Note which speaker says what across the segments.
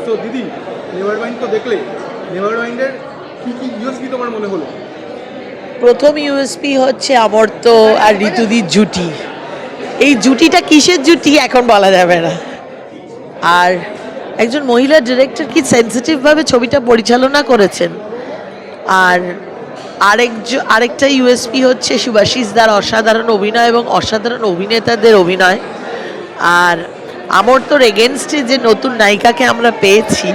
Speaker 1: তো দিদি, নেভারমাইন্ড তো দেখলে, নেভারমাইন্ডের কি কি ইউএসপি তোমার মনে হলো?
Speaker 2: প্রথম ইউএসপি হচ্ছে অমর্ত্য আর ঋতুদির জুটি। এই জুটিটা কিসের জুটি এখন বলা যাবে না। আর একজন মহিলা ডিরেক্টর কি সেন্সিটিভভাবে ছবিটা পরিচালনা করেছেন। আর আরেকটা ইউএসপি হচ্ছে শুভাশিস দার অসাধারণ অভিনয় এবং অসাধারণ অভিনেতাদের অভিনয়। আর অমর্ত্যর এগেনস্টে যে নতুন নায়িকাকে আমরা পেয়েছি,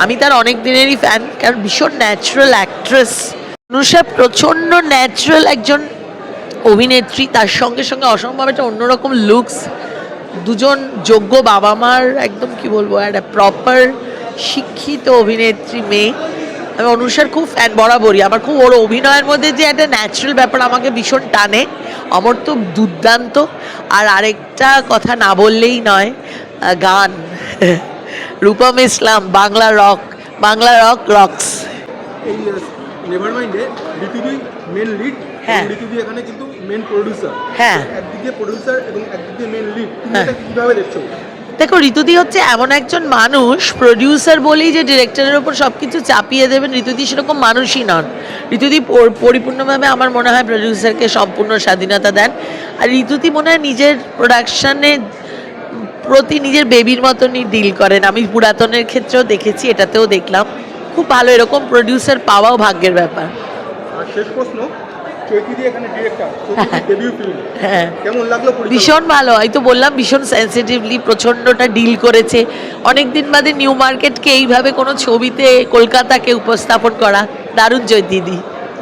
Speaker 2: আমি তার অনেক দিনেরই ফ্যান, কারণ ভীষণ ন্যাচারাল অ্যাক্ট্রেস। অনুষা প্রচণ্ড ন্যাচারাল একজন অভিনেত্রী, তার সঙ্গে সঙ্গে অসম্ভব একটা অন্যরকম লুকস। দুজন যোগ্য বাবা মার একদম কি বলবো, একটা প্রপার শিক্ষিত অভিনেত্রী মেয়ে। আমি অনুষার খুব ফ্যান বরাবরই। আমার খুব ওর অভিনয়ের মধ্যে যে একটা ন্যাচারাল ব্যাপার আমাকে ভীষণ টানে। আমার তো দুর্দান্ত। আর আরেকটা কথা না বললেই নয়, গান রূপম ইসলাম, বাংলা রক রক্স।
Speaker 1: এই নেভারমাইন্ডে ঋতুদি মেন লিড,
Speaker 2: হ্যাঁ।
Speaker 1: ঋতুদি এখানে কিন্তু মেন প্রডিউসার।
Speaker 2: হ্যাঁ,
Speaker 1: একদিকে প্রডিউসার এবং একদিকে মেন লিড, তুমি
Speaker 2: হ্যাঁ।
Speaker 1: এটা কিভাবে দেখছো?
Speaker 2: দেখো, ঋতুদি হচ্ছে এমন একজন মানুষ, প্রডিউসার বলেই যে ডিরেক্টরের ওপর সব কিছু চাপিয়ে দেবেন, ঋতুদি সেরকম মানুষই নন। ঋতুদি পরিপূর্ণভাবে আমার মনে হয় প্রডিউসারকে সম্পূর্ণ স্বাধীনতা দেন। আর ঋতুদি মনে হয় নিজের প্রোডাকশানের প্রতি নিজের বেবির মতনই ডিল করেন। আমি পুরাতনের ক্ষেত্রেও দেখেছি, এটাতেও দেখলাম। খুব ভালো, এরকম প্রডিউসার পাওয়াও ভাগ্যের ব্যাপার।
Speaker 1: আর শেষ প্রশ্ন, চৈতিদি এখানে ডিরেক্টর, ডেবিউ ফিল্ম,
Speaker 2: হ্যাঁ,
Speaker 1: কেমন লাগলো পরিচালনা?
Speaker 2: ভীষণ ভালো। এই তো বললাম, ভীষণ সেন্সিটিভলি প্রচণ্ডটা ডিল করেছে। অনেক দিন বাদে নিউ মার্কেটকে এইভাবে কোনো ছবিতে কলকাতাকে উপস্থাপন করা, দারুণ দিদি।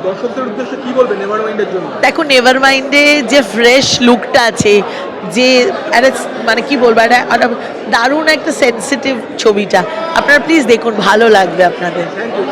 Speaker 1: দর্শকদের উদ্দেশ্যে কি বলবে নেভারমাইন্ডের জন্য?
Speaker 2: দেখো, নেভারমাইন্ডে যে ফ্রেশ লুকটা আছে, যে একটা মানে কি বলবো, একটা দারুণ একটা সেন্সিটিভ ছবিটা, আপনারা প্লিজ দেখুন, ভালো লাগবে আপনাদের।
Speaker 1: Thank you.